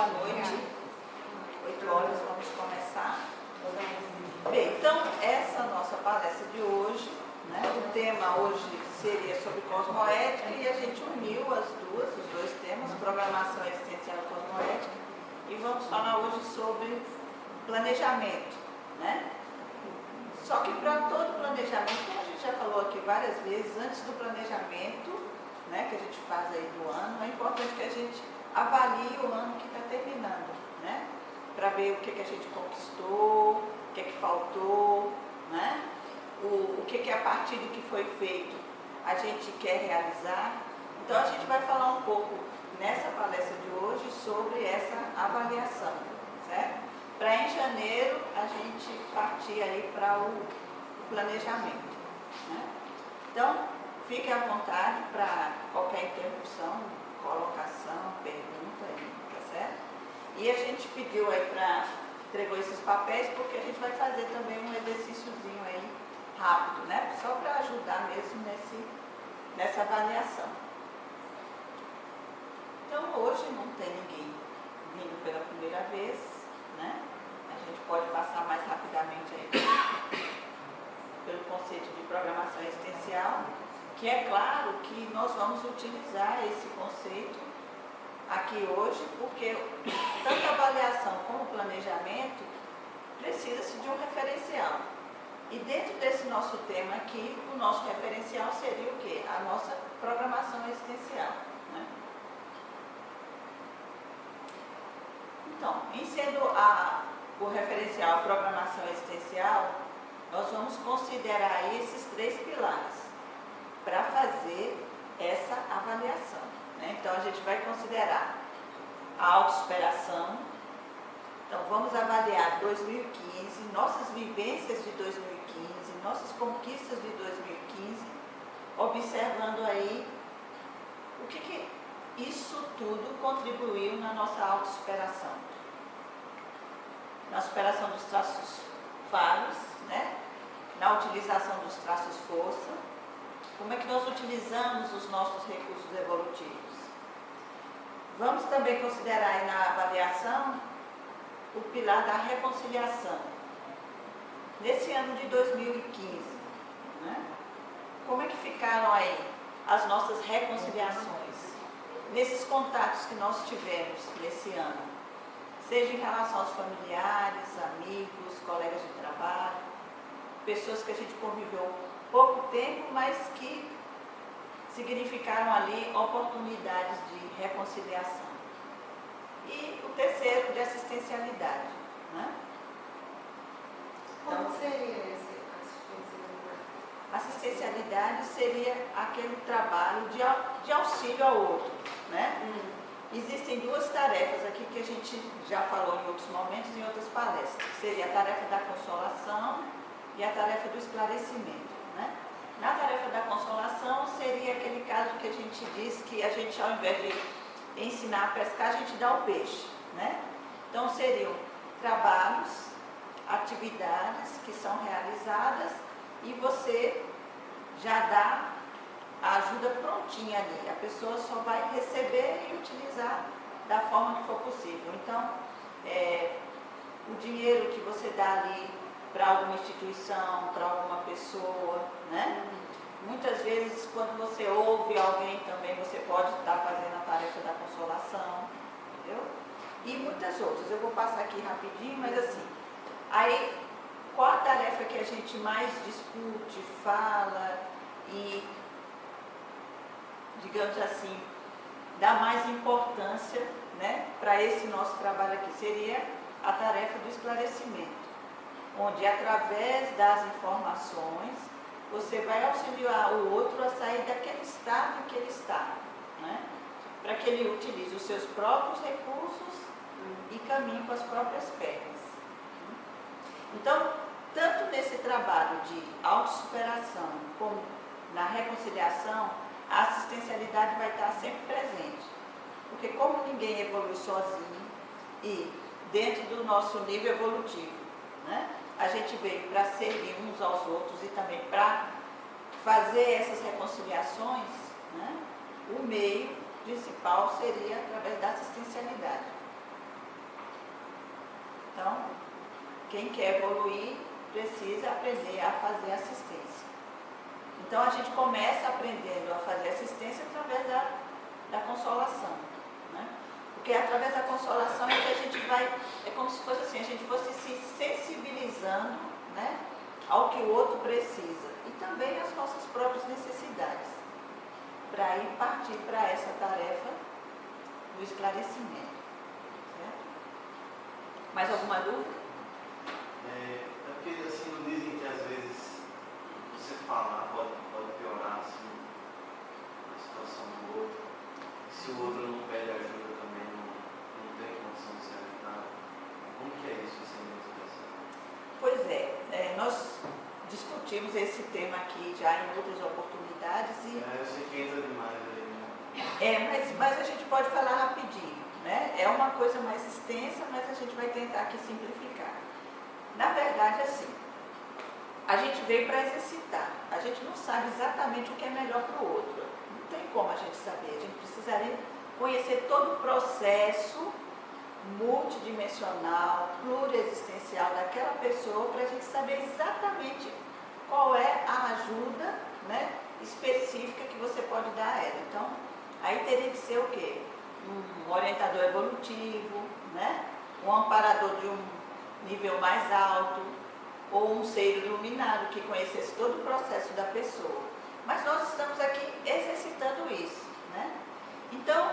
boa noite. 8 horas vamos começar. Bem, então essa nossa palestra de hoje, né, o tema hoje seria sobre cosmoética e a gente uniu os dois temas, programação existencial e cosmoética, e vamos falar hoje sobre planejamento, né? Só que para todo planejamento, como a gente já falou aqui várias vezes, antes do planejamento, né, que a gente faz aí do ano, é importante que a gente avalie o ano que está terminando, né? Para ver o que a gente conquistou, o que faltou, né? O que a partir do que foi feito a gente quer realizar. Então a gente vai falar um pouco nessa palestra de hoje sobre essa avaliação, certo? Para em janeiro a gente partir aí para o planejamento, né? Então, fique à vontade para qualquer interrupção, colocação, pergunta aí, tá certo? E a gente pediu aí entregou esses papéis porque a gente vai fazer também um exercíciozinho aí rápido, né? Só para ajudar mesmo nessa avaliação. Então hoje não tem ninguém vindo pela primeira vez, né? A gente pode passar mais rapidamente aí pelo conceito de programação existencial, que é claro que nós vamos utilizar esse conceito aqui hoje, porque tanto avaliação como planejamento precisa-se de um referencial. E dentro desse nosso tema aqui, o nosso referencial seria o quê? A nossa programação existencial, né? Então, em sendo o referencial a programação existencial, nós vamos considerar esses 3 pilares para fazer essa avaliação, né? Então, a gente vai considerar a autossuperação. Então, vamos avaliar 2015, nossas vivências de 2015, nossas conquistas de 2015, observando aí o que isso tudo contribuiu na nossa autossuperação. Na superação dos traços falhos, né? Na utilização dos traços força, como é que nós utilizamos os nossos recursos evolutivos. Vamos também considerar aí na avaliação o pilar da reconciliação. Nesse ano de 2015, né? Como é que ficaram aí as nossas reconciliações? Nesses contatos que nós tivemos nesse ano, seja em relação aos familiares, amigos, colegas de trabalho, pessoas que a gente conviveu pouco tempo, mas que significaram ali oportunidades de reconciliação. E o terceiro, de assistencialidade, né? Como seria essa assistencialidade? Assistencialidade seria aquele trabalho de auxílio ao outro, né? Existem 2 tarefas aqui que a gente já falou em outros momentos, em outras palestras. Seria a tarefa da consolação e a tarefa do esclarecimento, né? Na tarefa da consolação seria aquele caso que a gente diz que a gente, ao invés de ensinar a pescar, a gente dá o peixe, né? Então seriam trabalhos, atividades que são realizadas e você já dá a ajuda prontinha ali. A pessoa só vai receber e utilizar da forma que for possível. Então, o dinheiro que você dá ali para alguma instituição, para alguma pessoa, né? Muitas vezes, quando você ouve alguém também, você pode estar fazendo a tarefa da consolação, entendeu? E muitas outras. Eu vou passar aqui rapidinho, mas assim, aí, qual a tarefa que a gente mais discute, fala e, digamos assim, dá mais importância, né, para esse nosso trabalho aqui? Seria a tarefa do esclarecimento, onde através das informações você vai auxiliar o outro a sair daquele estado em que ele está, né, para que ele utilize os seus próprios recursos e caminhe com as próprias pernas. Então, tanto nesse trabalho de autossuperação como na reconciliação, a assistencialidade vai estar sempre presente. Porque como ninguém evolui sozinho e dentro do nosso nível evolutivo, né, a gente veio para servir uns aos outros e também para fazer essas reconciliações, né, o meio principal seria através da assistencialidade. Então, quem quer evoluir precisa aprender a fazer assistência. Então, a gente começa aprendendo a fazer assistência através da consolação, né? Porque através da consolação é que a gente vai, é como se fosse assim, a gente fosse se sensibilizando, né, ao que o outro precisa e também às nossas próprias necessidades, para aí partir para essa tarefa do esclarecimento. Certo? Mais alguma dúvida? É porque assim, não dizem que às vezes você falar pode piorar assim, a situação do outro. Se o outro não pede ajuda também, não tem condição de se ajudar. Como que é isso assim na situação? Pois é, nós discutimos esse tema aqui já em outras oportunidades e Eu sei que entra demais aí, né? mas a gente pode falar rapidinho, né? É uma coisa mais extensa, mas a gente vai tentar aqui simplificar. Na verdade, assim, a gente veio para exercitar. A gente não sabe exatamente o que é melhor para o outro. Não tem como a gente saber. A gente precisaria conhecer todo o processo multidimensional, pluriexistencial daquela pessoa para a gente saber exatamente qual é a ajuda, né, específica que você pode dar a ela. Então, aí teria que ser o quê? Um orientador evolutivo, né? Um amparador de um nível mais alto, ou um ser iluminado que conhecesse todo o processo da pessoa. Mas nós estamos aqui exercitando isso, né? Então,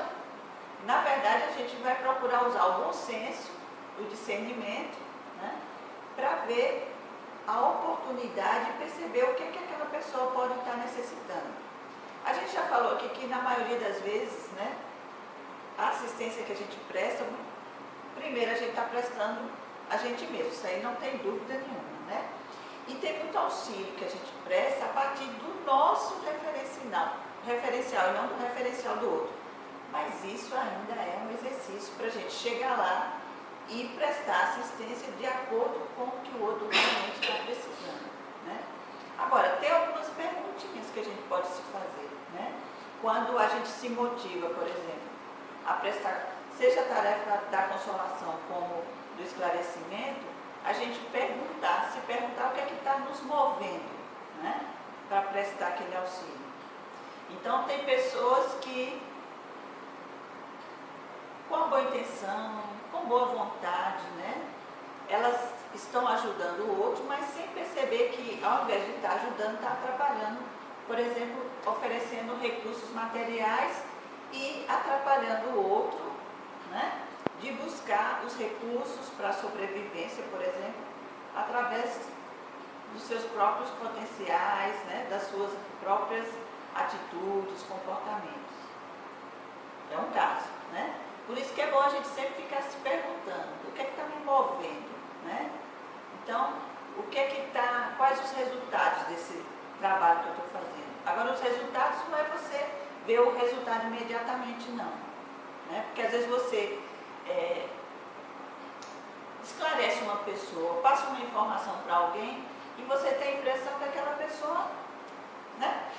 na verdade, a gente vai procurar usar o bom senso, o discernimento, né, para ver a oportunidade e perceber o que aquela pessoa pode estar necessitando. A gente já falou aqui que, na maioria das vezes, né, a assistência que a gente presta, primeiro a gente está prestando a gente mesmo, isso aí não tem dúvida nenhuma, né? E tem muito auxílio que a gente presta a partir do nosso referencial e não do referencial do outro. Mas isso ainda é um exercício para a gente chegar lá e prestar assistência de acordo com o que o outro realmente está precisando, né? Agora, tem algumas perguntinhas que a gente pode se fazer, né? Quando a gente se motiva, por exemplo, a prestar, seja a tarefa da consolação como do esclarecimento, a gente se perguntar o que é que está nos movendo, né, para prestar aquele auxílio. Então, tem pessoas que, com boa intenção, com boa vontade, né, elas estão ajudando o outro, mas sem perceber que, ao invés de estar ajudando, está atrapalhando, por exemplo, oferecendo recursos materiais e atrapalhando o outro, né, de buscar os recursos para a sobrevivência, por exemplo, através dos seus próprios potenciais, né, das suas próprias atitudes, comportamentos. É um caso, né? Por isso que é bom a gente sempre ficar se perguntando, o que é que está me movendo, né? Então, quais os resultados desse trabalho que eu estou fazendo? Agora, os resultados não é você ver o resultado imediatamente, não, né? Porque às vezes você esclarece uma pessoa, passa uma informação para alguém e você tem a impressão que aquela pessoa, né,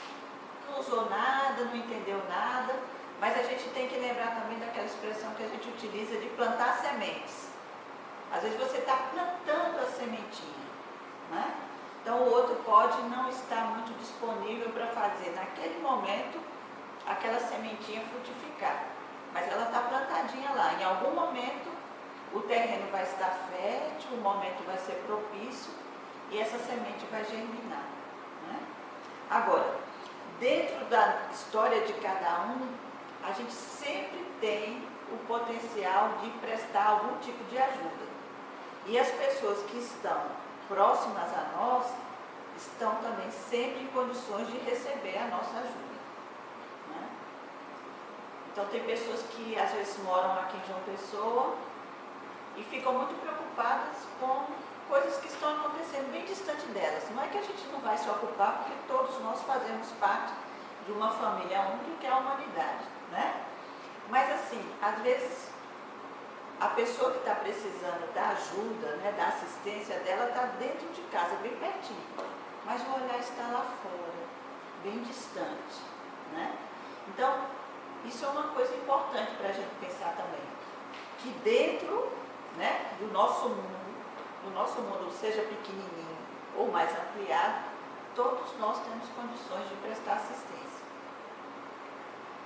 não usou nada, não entendeu nada, mas a gente tem que lembrar também daquela expressão que a gente utiliza de plantar sementes. Às vezes você está plantando a sementinha, né? Então o outro pode não estar muito disponível para fazer naquele momento aquela sementinha frutificar. Mas ela está plantadinha lá. Em algum momento o terreno vai estar fértil, o momento vai ser propício e essa semente vai germinar, né? Agora, dentro da história de cada um, a gente sempre tem o potencial de prestar algum tipo de ajuda. E as pessoas que estão próximas a nós estão também sempre em condições de receber a nossa ajuda, né? Então, tem pessoas que às vezes moram aqui em João Pessoa e ficam muito preocupadas com coisas que estão acontecendo bem distante delas. Não é que a gente não vai se ocupar, porque todos nós fazemos parte de uma família única que é a humanidade, né? Mas assim, às vezes a pessoa que está precisando da ajuda, né, da assistência dela, está dentro de casa, bem pertinho, mas o olhar está lá fora, bem distante, né? Então, isso é uma coisa importante para a gente pensar também, que dentro, né, do nosso mundo o nosso mundo seja pequenininho ou mais ampliado, todos nós temos condições de prestar assistência.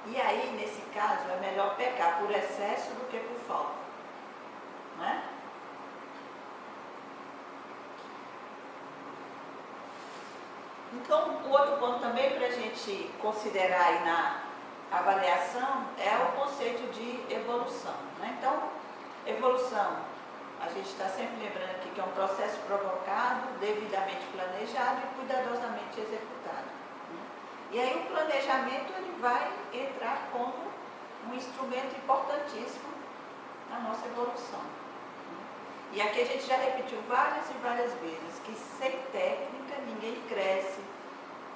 E aí, nesse caso, é melhor pecar por excesso do que por falta. Não é? Então, o outro ponto também para a gente considerar aí na avaliação é o conceito de evolução. Né? Então, evolução, a gente está sempre lembrando aqui que é um processo provocado, devidamente planejado e cuidadosamente executado. Né? E aí o planejamento ele vai entrar como um instrumento importantíssimo na nossa evolução. Né? E aqui a gente já repetiu várias e várias vezes que sem técnica ninguém cresce,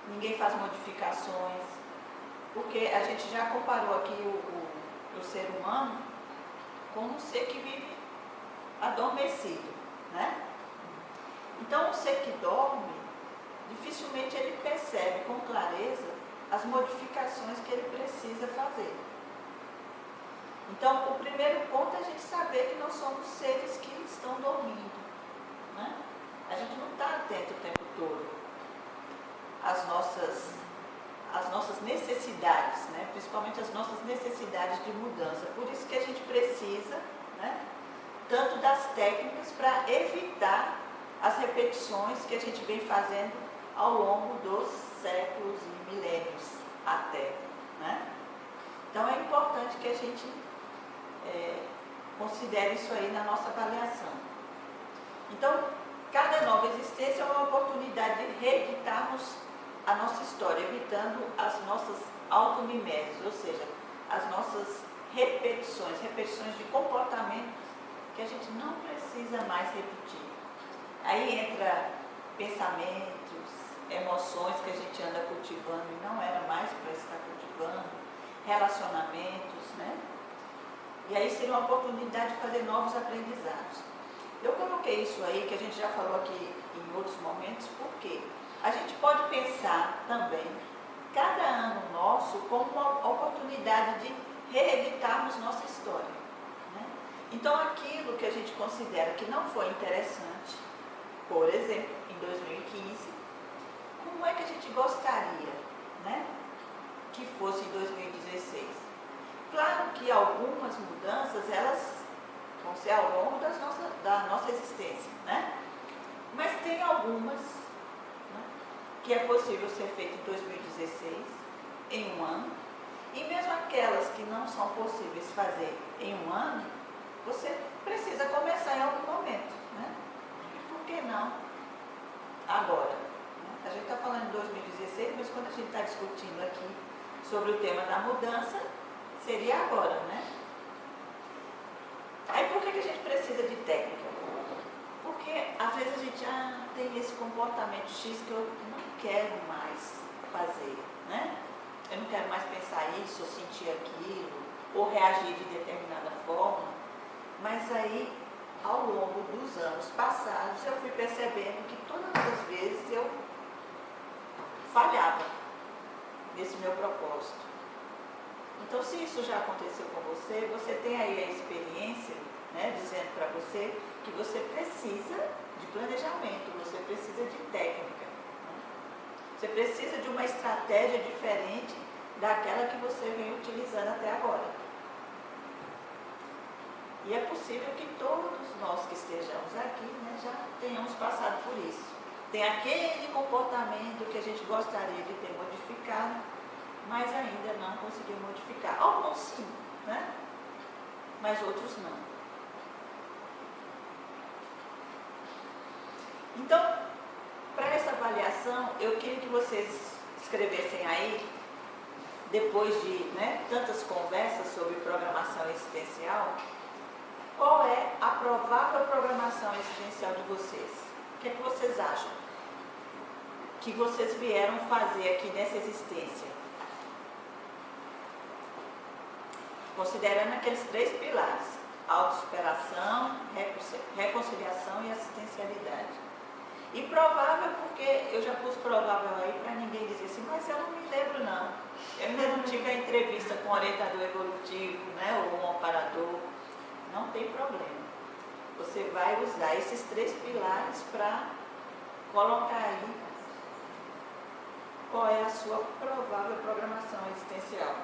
ninguém faz modificações, porque a gente já comparou aqui o ser humano como um ser que vive adormecido, né? Então, o ser que dorme, dificilmente ele percebe com clareza as modificações que ele precisa fazer. Então, o primeiro ponto é a gente saber que nós somos seres que estão dormindo, né? A gente não está atento o tempo todo às nossas necessidades, né? Principalmente as nossas necessidades de mudança. Por isso que a gente precisa, né, tanto das técnicas para evitar as repetições que a gente vem fazendo ao longo dos séculos e milênios até. Né? Então é importante que a gente considere isso aí na nossa avaliação. Então, cada nova existência é uma oportunidade de reeditarmos a nossa história, evitando as nossas automimeses, ou seja, as nossas repetições de comportamentos que a gente não precisa mais repetir. Aí entra pensamentos, emoções que a gente anda cultivando e não era mais para estar cultivando, relacionamentos, né? E aí seria uma oportunidade de fazer novos aprendizados. Eu coloquei isso aí, que a gente já falou aqui em outros momentos, porque a gente pode pensar também cada ano nosso como uma oportunidade de reeditarmos nossa história. Né? Então, aquilo que a gente considera que não foi interessante, por exemplo, em 2015, como é que a gente gostaria, né, que fosse em 2016? Claro que algumas mudanças, elas vão ser ao longo da nossa existência, né? Mas tem algumas, né, que é possível ser feito em 2016, em um ano, e mesmo aquelas que não são possíveis fazer em um ano, você precisa começar em algum momento, né? E por que não agora? Né? A gente está falando em 2016, mas quando a gente está discutindo aqui sobre o tema da mudança, seria agora, né? Aí por que a gente precisa de técnica? Porque às vezes a gente tem esse comportamento X que eu não quero mais fazer, né? Eu não quero mais pensar isso, ou sentir aquilo, ou reagir de determinada forma. Mas aí, ao longo dos anos passados, eu fui percebendo que todas as vezes eu falhava nesse meu propósito. Então, se isso já aconteceu com você, você tem aí a experiência, né, dizendo para você que você precisa de planejamento, você precisa de técnica. Né? Você precisa de uma estratégia diferente daquela que você vem utilizando até agora. E é possível que todos nós que estejamos aqui, né, já tenhamos passado por isso. Tem aquele comportamento que a gente gostaria de ter modificado, mas ainda não conseguiu modificar. Alguns sim, né? Mas outros não. Então, para essa avaliação, eu queria que vocês escrevessem aí, depois de, né, tantas conversas sobre programação existencial, qual é a provável programação existencial de vocês? O que é que vocês acham que vocês vieram fazer aqui nessa existência? Considerando aqueles 3 pilares: autossuperação, reconciliação e assistencialidade. E provável, porque eu já pus provável aí para ninguém dizer assim, mas eu não me lembro não. Eu ainda não tive a entrevista com um orientador evolutivo, né, ou um amparador. Não tem problema. você vai usar esses 3 pilares para colocar aí qual é a sua provável programação existencial.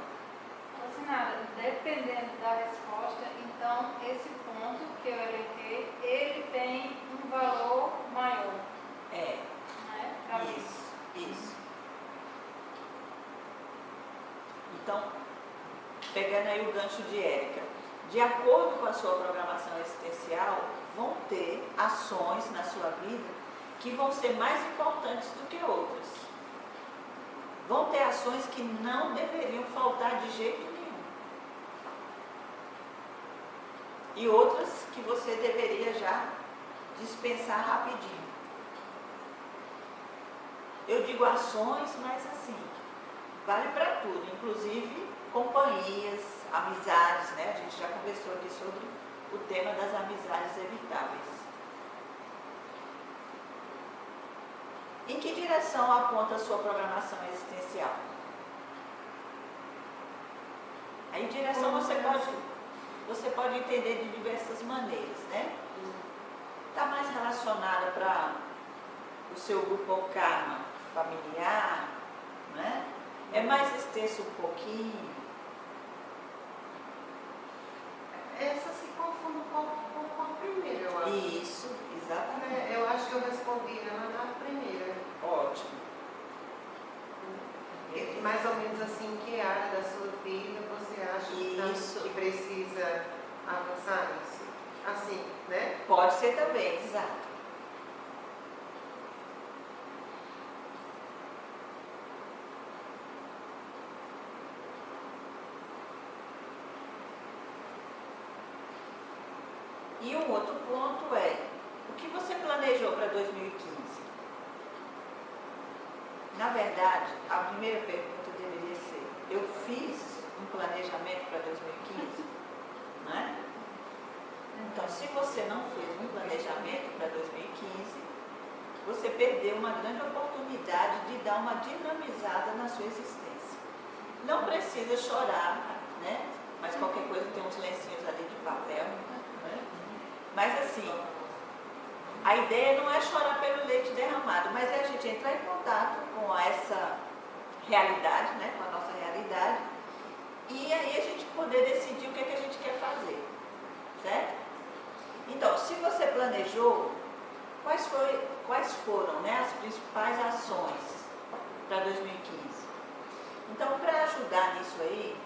Assinada, dependendo da resposta, então esse ponto que eu elenquei, ele tem um valor maior. É, Né? Pra mim. isso. Então, pegando aí o gancho de Érica, de acordo com a sua programação existencial, vão ter ações na sua vida que vão ser mais importantes do que outras. Vão ter ações que não deveriam faltar de jeito nenhum. E outras que você deveria já dispensar rapidinho. Eu digo ações, mas assim, vale para tudo, inclusive companhias, amizades, né? A gente já conversou aqui sobre o tema das amizades evitáveis. Em que direção aponta a sua programação existencial? Aí direção você pode entender de diversas maneiras, né? Está mais relacionada para o seu grupo ou karma familiar, né? É mais extenso um pouquinho. Essa se confunde um pouco com a primeira, eu acho. Isso, exatamente. Eu acho que eu respondi ela na primeira. Ótimo. Mais ou menos assim, que área da sua vida você acha Isso. que precisa avançar nisso? Assim, né? Pode ser também, exato. E um outro ponto é, o que você planejou para 2015? Na verdade, a primeira pergunta deveria ser, eu fiz um planejamento para 2015? Né? Então, se você não fez um planejamento para 2015, você perdeu uma grande oportunidade de dar uma dinamizada na sua existência. Não precisa chorar, né? Mas qualquer coisa tem uns lencinhos ali de papel, né? Mas assim, a ideia não é chorar pelo leite derramado, mas é a gente entrar em contato com essa realidade, né? Com a nossa realidade, e aí a gente poder decidir o que é que a gente quer fazer, certo? Então, se você planejou, quais foram, né, as principais ações para 2015? Então, para ajudar nisso aí,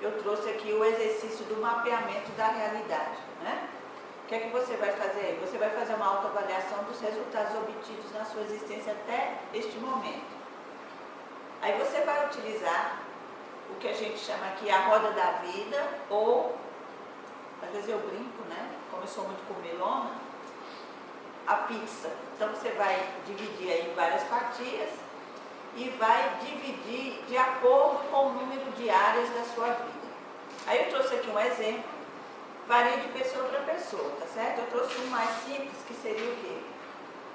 eu trouxe aqui o exercício do mapeamento da realidade, né? O que é que você vai fazer aí? Você vai fazer uma autoavaliação dos resultados obtidos na sua existência até este momento. Aí você vai utilizar o que a gente chama aqui a roda da vida, ou, às vezes eu brinco, né? Como eu sou muito comilona, a pizza. Então você vai dividir aí em várias fatias e vai dividir de acordo com o número de áreas da sua vida. Aí eu trouxe aqui um exemplo, varia de pessoa para pessoa, tá certo? Eu trouxe um mais simples, que seria o quê?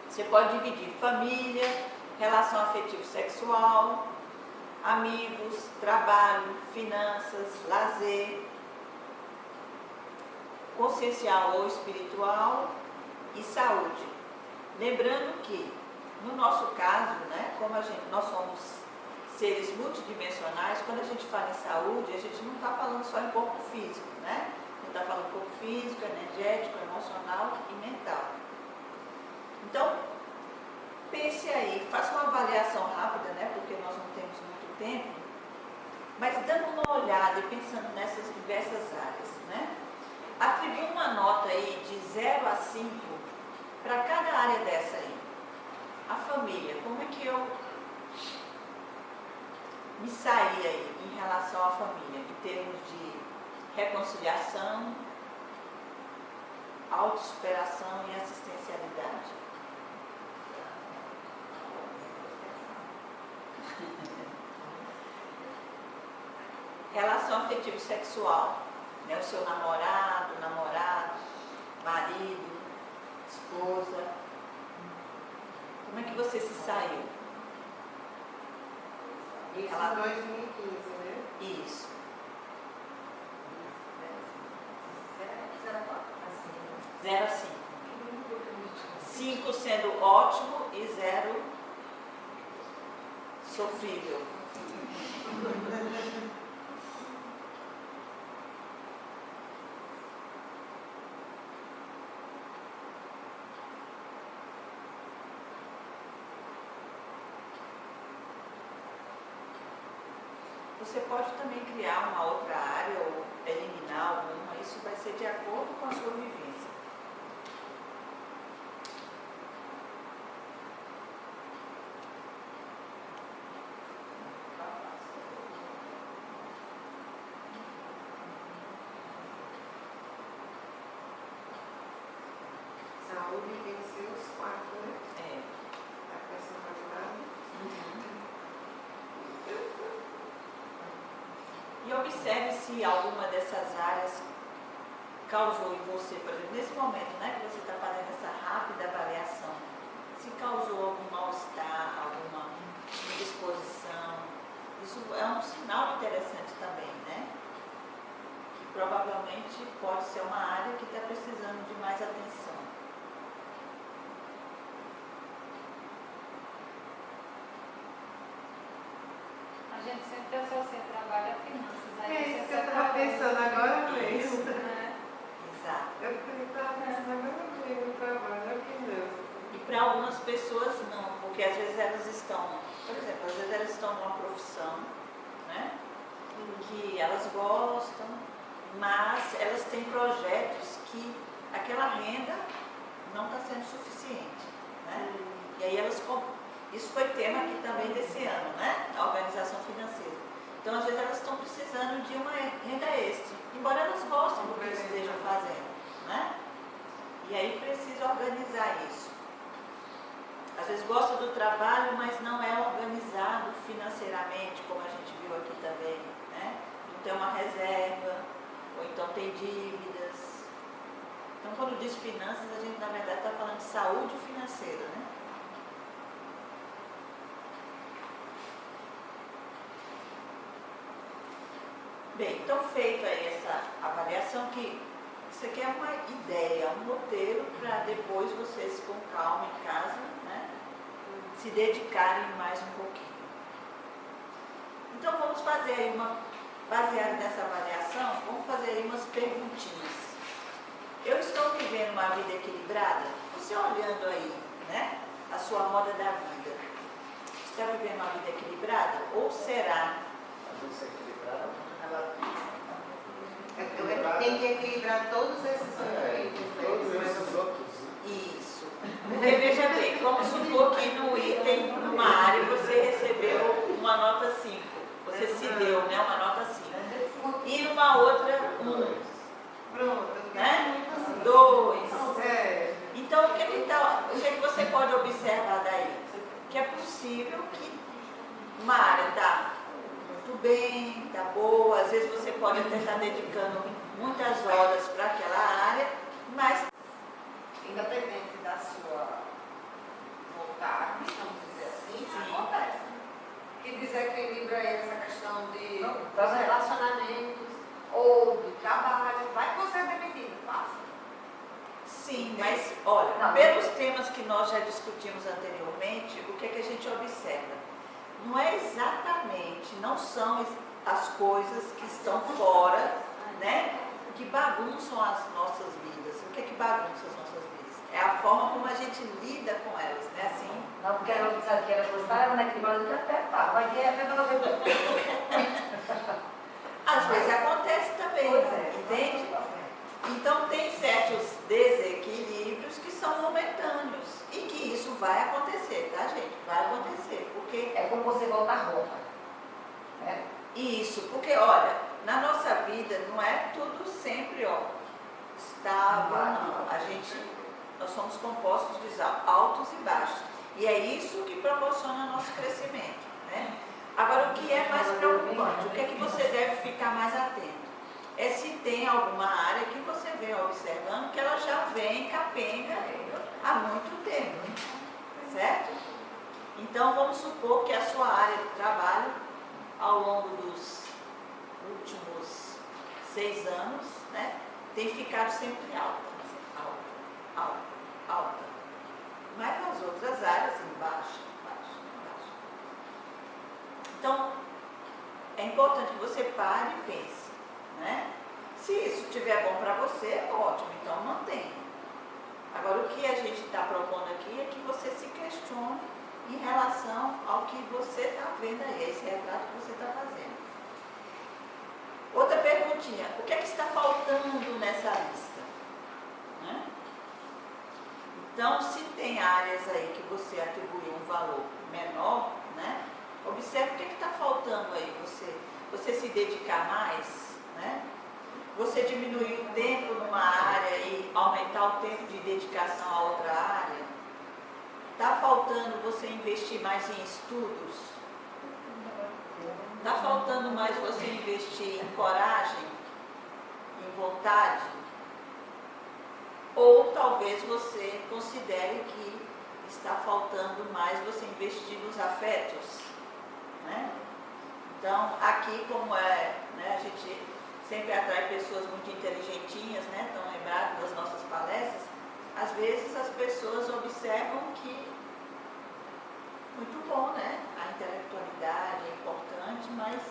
Você pode dividir família, relação afetivo-sexual, amigos, trabalho, finanças, lazer, consciencial ou espiritual e saúde. Lembrando que, no nosso caso, né, como nós somos seres multidimensionais, quando a gente fala em saúde, a gente não está falando só em corpo físico, né? A gente está falando corpo físico, energético, emocional e mental. Então, pense aí, faça uma avaliação rápida, né, porque nós não temos muito tempo, mas dando uma olhada e pensando nessas diversas áreas, né? Atribua uma nota aí de 0 a 5 para cada área dessa aí. A família, como é que eu me saí aí em relação à família, em termos de reconciliação, autossuperação e assistencialidade? Relação afetivo-sexual, né? O seu namorado, marido, esposa. Como é que você se saiu? Isso Ela- em 2015, né? Isso. 0 a 5. 5 sendo ótimo e 0 sofrível. Você pode também criar uma outra área ou eliminar alguma, isso vai ser de acordo com a sua vivência. Saúde tem que ser os 4, né? É. A personalidade. E observe se alguma dessas áreas causou em você, por exemplo, nesse momento, né, que você está fazendo essa rápida avaliação, se causou algum mal-estar, alguma indisposição. Isso é um sinal interessante também, né? Que provavelmente pode ser uma área que está precisando de mais atenção. A gente sempre associa trabalho a finanças. Aí É você isso que eu estava separa pensando agora Isso. mesmo. né? Exato. Eu estava pensando agora mesmo no trabalho, a finança. E para algumas pessoas não, porque às vezes elas estão, por exemplo, às vezes elas estão numa profissão, né, que elas gostam, mas elas têm projetos que aquela renda não está sendo suficiente, né? E aí elas, isso foi tema aqui também desse ano, né, a organização financeira. Então às vezes elas estão precisando de uma renda extra, embora elas gostem do que estejam fazendo, né? E aí precisa organizar isso. Às vezes gosta do trabalho, mas não é organizado financeiramente, como a gente viu aqui também, né? Não tem uma reserva, ou então tem dívidas. Então, quando diz finanças, a gente, na verdade, está falando de saúde financeira, né? Bem, então, feita aí essa avaliação, que isso aqui é uma ideia, um roteiro para depois vocês, com calma em casa, né, se dedicarem mais um pouquinho. Então vamos fazer aí baseado nessa avaliação, vamos fazer aí umas perguntinhas. Eu estou vivendo uma vida equilibrada? Você olhando aí, né, a sua roda da vida, está vivendo uma vida equilibrada? Ou será? A vida equilibrada é muito relativa. Tem que equilibrar todos esses Todos esses outros. Isso. Porque veja bem, vamos supor que no item, numa área, você recebeu uma nota 5. Você se deu, né, uma nota 5. E numa outra, 1. Pronto. Né? 2. É. Então, o que você pode observar daí? Que é possível que uma área está muito bem, está boa, às vezes você pode até estar dedicando muitas horas para aquela área, mas Independente da sua vontade, vamos dizer assim, Sim. acontece. Que desequilibra aí essa questão de Tá certo. relacionamentos ou de trabalho. Vai que você é demitido, passa. sim, mas olha, Não. pelos temas que nós já discutimos anteriormente, o que é que a gente observa? Não é exatamente, não são as coisas que estão fora, né, que bagunçam as nossas vidas. O que é que bagunça as nossas vidas? É a forma como a gente lida com elas, né? Assim, Não, porque ela disse que era gostar, mas naquele momento até tá. Vai ter até pra você. às vezes acontece também, Pois é. entende? Então tem certos desequilíbrios que são momentâneos e que isso vai acontecer, tá, gente? Vai acontecer, porque É como você voltar roupa. Né? isso, porque olha, na nossa vida não é tudo sempre, ó, estável, não. Nós somos compostos de altos e baixos. E é isso que proporciona nosso crescimento, né? Agora, o que é mais preocupante? O que é que você deve ficar mais atento? É se tem alguma área que você vem observando que ela já vem capenga há muito tempo, certo? Então, vamos supor que a sua área de trabalho, ao longo dos últimos 6 anos, né, tem ficado sempre alta. alta. Mas nas outras áreas, baixa. Então, é importante que você pare e pense, né? Se isso estiver bom para você, ótimo, então mantenha. Agora, o que a gente está propondo aqui é que você se questione em relação ao que você está vendo aí, esse retrato que você está fazendo. Outra perguntinha, o que é que está faltando nessa lista? Né? Então, se tem áreas aí que você atribuiu um valor menor, né? Observe o que está faltando aí, você se dedicar mais, né? Você diminuir o tempo numa área e aumentar o tempo de dedicação a outra área? Está faltando você investir mais em estudos? Está faltando mais você investir em coragem, em vontade? Ou talvez você considere que está faltando mais você investir nos afetos, né? Então, aqui como né, a gente sempre atrai pessoas muito inteligentinhas, né? Estão lembradas das nossas palestras. Às vezes as pessoas observam que muito bom, né? A intelectualidade é importante, mas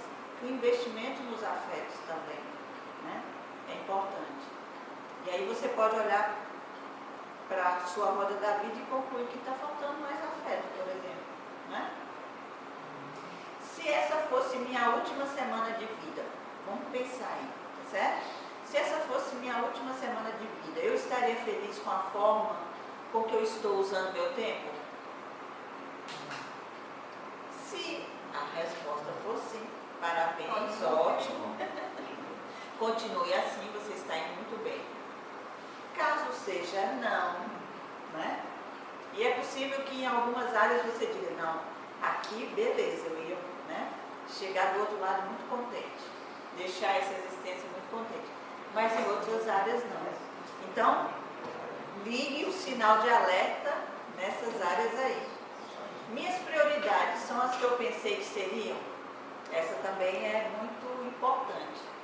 o investimento nos afetos também, né? É importante. E aí você pode olhar para a sua roda da vida e concluir que está faltando mais afeto, por exemplo, né? Se essa fosse minha última semana de vida, vamos pensar aí, tá certo? Se essa fosse minha última semana de vida, eu estaria feliz com a forma com que eu estou usando meu tempo? Se a resposta for sim, parabéns, ótimo. Continue assim, você está indo muito bem. Caso seja não, né? E é possível que em algumas áreas você diga, não, aqui beleza, eu ia, né, chegar do outro lado muito contente, deixar essa existência muito contente, mas em outras áreas não. Então, ligue o sinal de alerta nessas áreas aí. Minhas prioridades são as que eu pensei que seriam? Essa também é muito importante.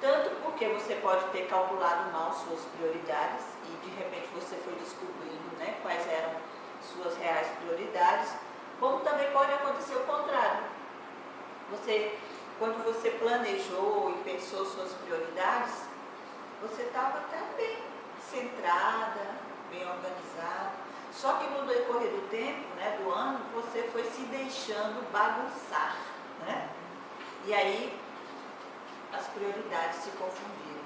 Tanto porque você pode ter calculado mal suas prioridades e de repente você foi descobrindo, né, quais eram suas reais prioridades, como também pode acontecer o contrário. Quando você planejou e pensou suas prioridades, você estava até bem centrada, bem organizada. Só que no decorrer do tempo, né, do ano, você foi se deixando bagunçar, né? E aí as prioridades se confundiram.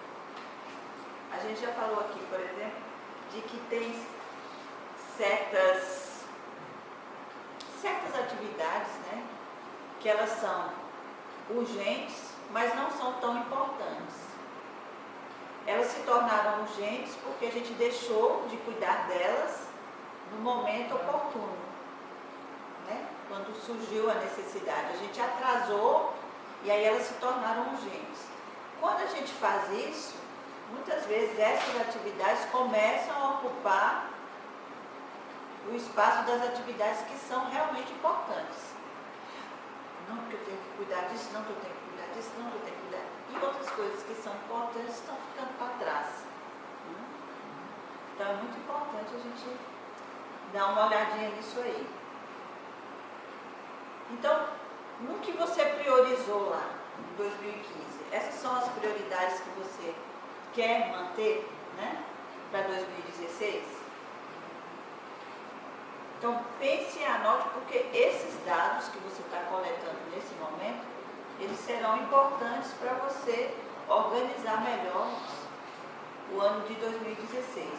A gente já falou aqui, por exemplo, de que tem certas atividades, né, que elas são urgentes, mas não são tão importantes. Elas se tornaram urgentes porque a gente deixou de cuidar delas no momento oportuno, né? Quando surgiu a necessidade. A gente atrasou e aí elas se tornaram urgentes. Quando a gente faz isso, muitas vezes essas atividades começam a ocupar o espaço das atividades que são realmente importantes. Não que eu tenho que cuidar disso, não que eu tenho que cuidar disso, não que eu tenho que cuidar. E outras coisas que são importantes estão ficando para trás. Então é muito importante a gente dar uma olhadinha nisso aí. Então, no que você priorizou lá em 2015, essas são as prioridades que você quer manter, né, para 2016? Então, pense e anote, porque esses dados que você está coletando nesse momento, eles serão importantes para você organizar melhor o ano de 2016.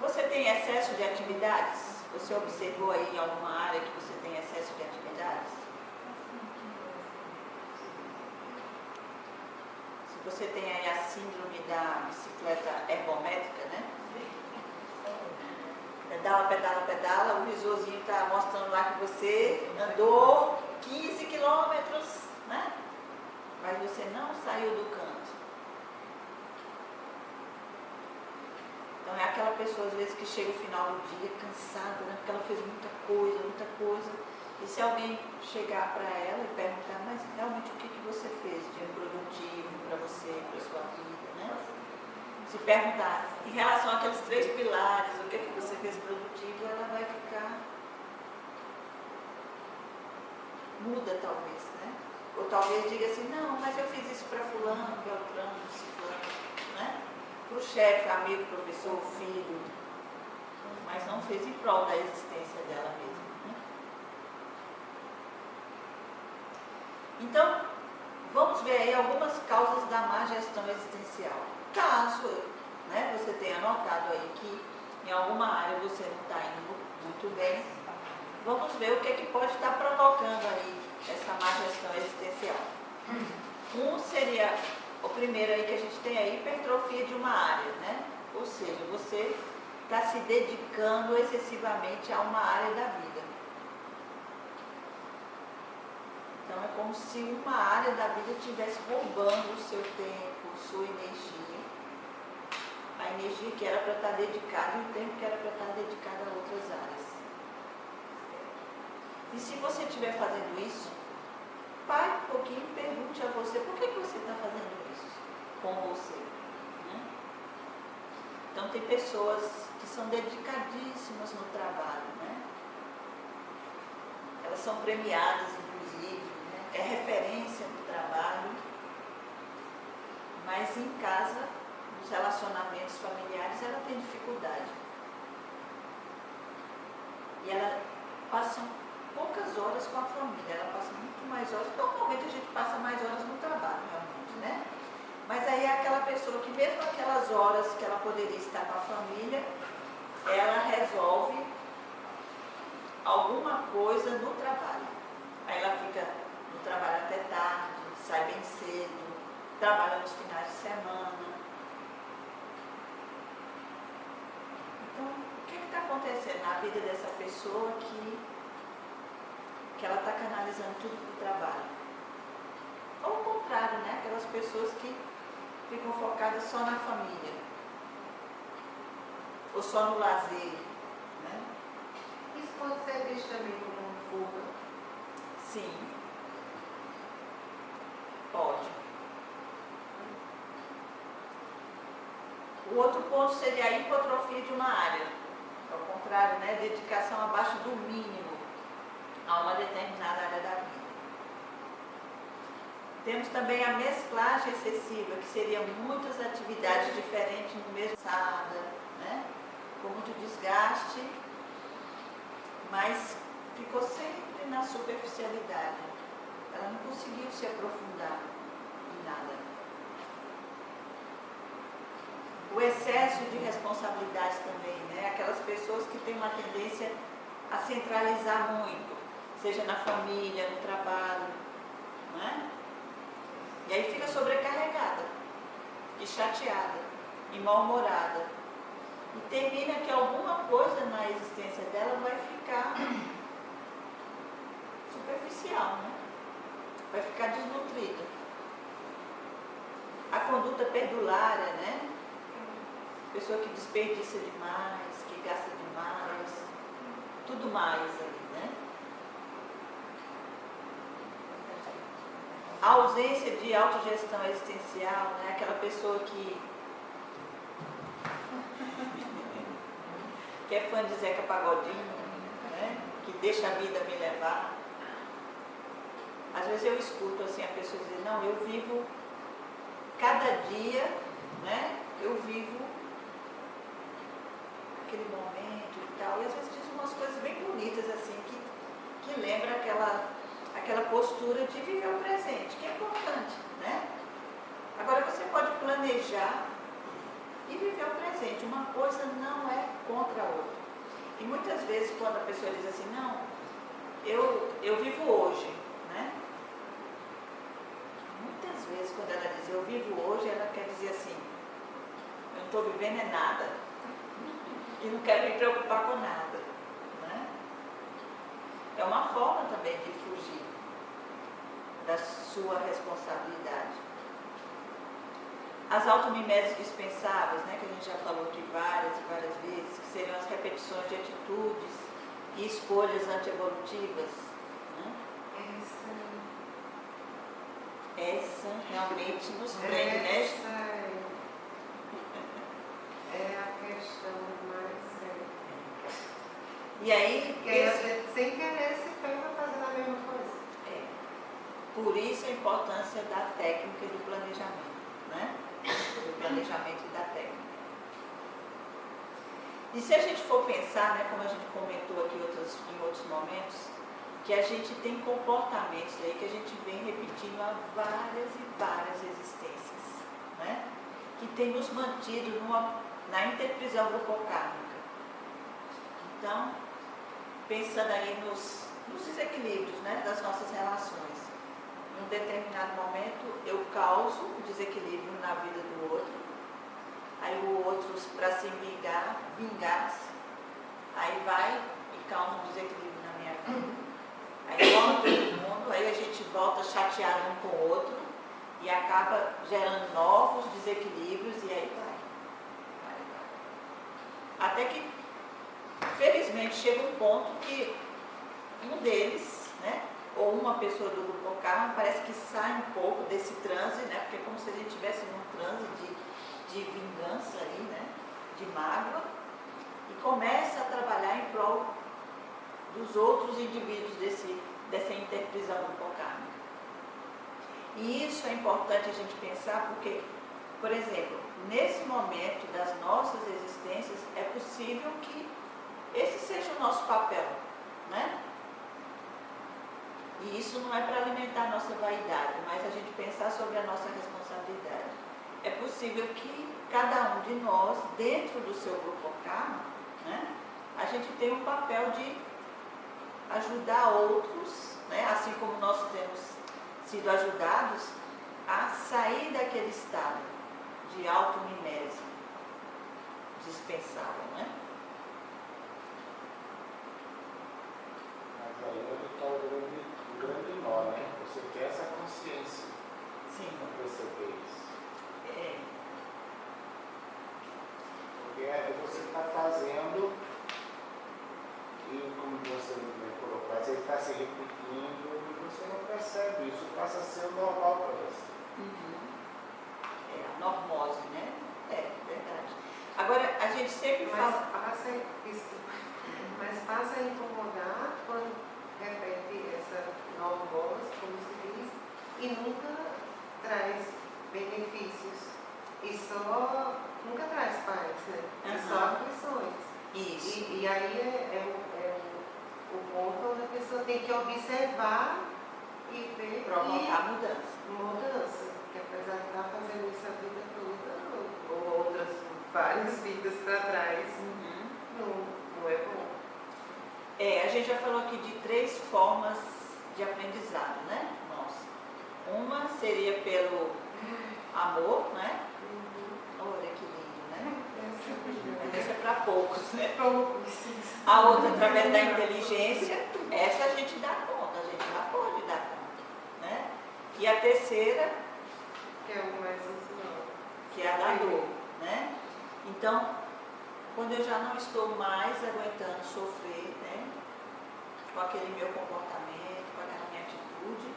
Você tem excesso de atividades? Você observou aí em alguma área que você tem excesso de atividades? Se você tem aí a síndrome da bicicleta ergométrica, né? Pedala, pedala, pedala, o visorzinho está mostrando lá que você andou 15 quilômetros, né? Mas você não saiu do canto. Então é aquela pessoa às vezes que chega no final do dia cansada, né? Porque ela fez muita coisa. E se alguém chegar para ela e perguntar, mas realmente o que você fez de produtivo para você, para a sua vida, né? Se perguntar em relação àqueles 3 pilares, o que é que você fez produtivo, ela vai ficar muda talvez, né? Ou talvez diga assim, não, mas eu fiz isso para fulano, beltrano, ciclano, né? Para o chefe, amigo, professor, filho, mas não fez em prol da existência dela mesma, né? Então, vamos ver aí algumas causas da má gestão existencial. Caso, né, você tenha notado aí que em alguma área você não está indo muito bem, vamos ver o que é que pode estar provocando aí essa má gestão existencial. Seria, o primeiro aí que a gente tem a hipertrofia de uma área, né? Ou seja, você está se dedicando excessivamente a uma área da vida. Então é como se uma área da vida estivesse roubando o seu tempo, sua energia, a energia que era para estar dedicada e o tempo que era para estar dedicado a outras áreas. E se você estiver fazendo isso, pare um pouquinho e pergunte a você, por que você está fazendo isso com você? Né? Então tem pessoas que são dedicadíssimas no trabalho, né? Elas são premiadas, inclusive, né? É referência no trabalho, mas em casa, nos relacionamentos familiares, ela tem dificuldade. E ela passa poucas horas com a família, ela passa muito mais horas, normalmente a gente passa mais horas no trabalho, realmente, né? Mas aí é aquela pessoa que mesmo aquelas horas que ela poderia estar com a família, ela resolve alguma coisa no trabalho. Aí ela fica no trabalho até tarde, sai bem cedo, trabalha nos finais de semana. Então, o que está acontecendo na vida dessa pessoa que ela está canalizando tudo para o trabalho? Ou o contrário, né? Aquelas pessoas que ficam focadas só na família, ou só no lazer, né? Isso pode ser visto também como uma fuga? Sim, pode. O outro ponto seria a hipotrofia de uma área, ao contrário, né? Dedicação abaixo do mínimo a uma determinada área da vida. Temos também a mesclagem excessiva, que seria muitas atividades diferentes no mesmo sábado, né? Com muito desgaste, mas ficou sempre na superficialidade. Ela não conseguiu se aprofundar em nada. O excesso de responsabilidades também, né? Aquelas pessoas que têm uma tendência a centralizar muito, seja na família, no trabalho, né? E aí fica sobrecarregada, e chateada, e mal-humorada. E termina que alguma coisa na existência dela vai ficar superficial, né? Vai ficar desnutrida. A conduta perdulária, né? Pessoa que desperdiça demais, que gasta demais, tudo mais ali, né? A ausência de autogestão existencial, né? Aquela pessoa que é fã de Zeca Pagodinho, né? Que deixa a vida me levar. Às vezes eu escuto assim a pessoa dizer, não, eu vivo cada dia, né? Eu vivo aquele momento e tal. E às vezes diz umas coisas bem bonitas assim, que lembra aquela postura de viver o presente, que é importante, né? Agora você pode planejar e viver o presente. Uma coisa não é contra a outra. E muitas vezes quando a pessoa diz assim, não, eu vivo hoje, né? Muitas vezes quando ela diz eu vivo hoje, ela quer dizer assim, eu não estou vivendo é nada. E não quero me preocupar com nada, né? É uma forma também de fugir da sua responsabilidade. As automimeses dispensáveis, né, que a gente já falou aqui várias e várias vezes, que seriam as repetições de atitudes e escolhas antievolutivas, né? Essa realmente nos prende, né? E aí, Porque aí, às vezes, sem querer, se pega fazendo a mesma coisa. por isso a importância da técnica e do planejamento, né? Do planejamento e da técnica. E se a gente for pensar, né, como a gente comentou aqui em outros momentos, que a gente tem comportamentos aí que a gente vem repetindo há várias e várias existências, né? Que tem nos mantido na interprisão grupocármica. Então, pensando aí nos desequilíbrios, né, das nossas relações. Em um determinado momento, eu causo o desequilíbrio na vida do outro, aí o outro, para se vingar-se, aí vai e causa um desequilíbrio na minha vida. Aí volta todo mundo, aí a gente volta chateado um com o outro e acaba gerando novos desequilíbrios e aí vai. Até que, felizmente, chega um ponto que um deles, né, ou uma pessoa do grupo karma, parece que sai um pouco desse transe, né, porque é como se a gente estivesse num transe de vingança aí, né, de mágoa, e começa a trabalhar em prol dos outros indivíduos dessa interprisão grupocármica. E isso é importante a gente pensar porque, por exemplo, nesse momento das nossas existências, é possível que esse seja o nosso papel, né? E isso não é para alimentar a nossa vaidade, mas a gente pensar sobre a nossa responsabilidade. É possível que cada um de nós, dentro do seu grupo karma, né, a gente tenha um papel de ajudar outros, né, assim como nós temos sido ajudados, a sair daquele estado de automimese dispensável, né? Mas aí onde está o grande nó, né? Você ter essa consciência. Sim. Para perceber isso. É. Porque aí você está fazendo, e como você me colocou, às vezes está se repetindo e você não percebe, isso passa a ser o normal para você. É a normose, né? É, verdade. Agora, a gente sempre fala... Mas passa a incomodar quando repete essa normose, como se diz, e nunca traz benefícios. E só... nunca traz paz, né? E só aflições. Isso. E aí é o ponto onde a pessoa tem que observar e ver Provocar mudança. Mudança, que apesar de estar fazendo isso a vida toda, ou outras várias vidas para trás, não é bom. A gente já falou aqui de 3 formas de aprendizado, né? Nossa. Uma seria pelo amor, né? Olha que lindo, né? Essa é para poucos, né? A outra através da inteligência, essa a gente dá conta, a gente já pode dar conta, né? E a terceira, Que é o mais usual. que é a da dor, né? Então, quando eu já não estou mais aguentando sofrer, né, com aquele meu comportamento, com aquela minha atitude,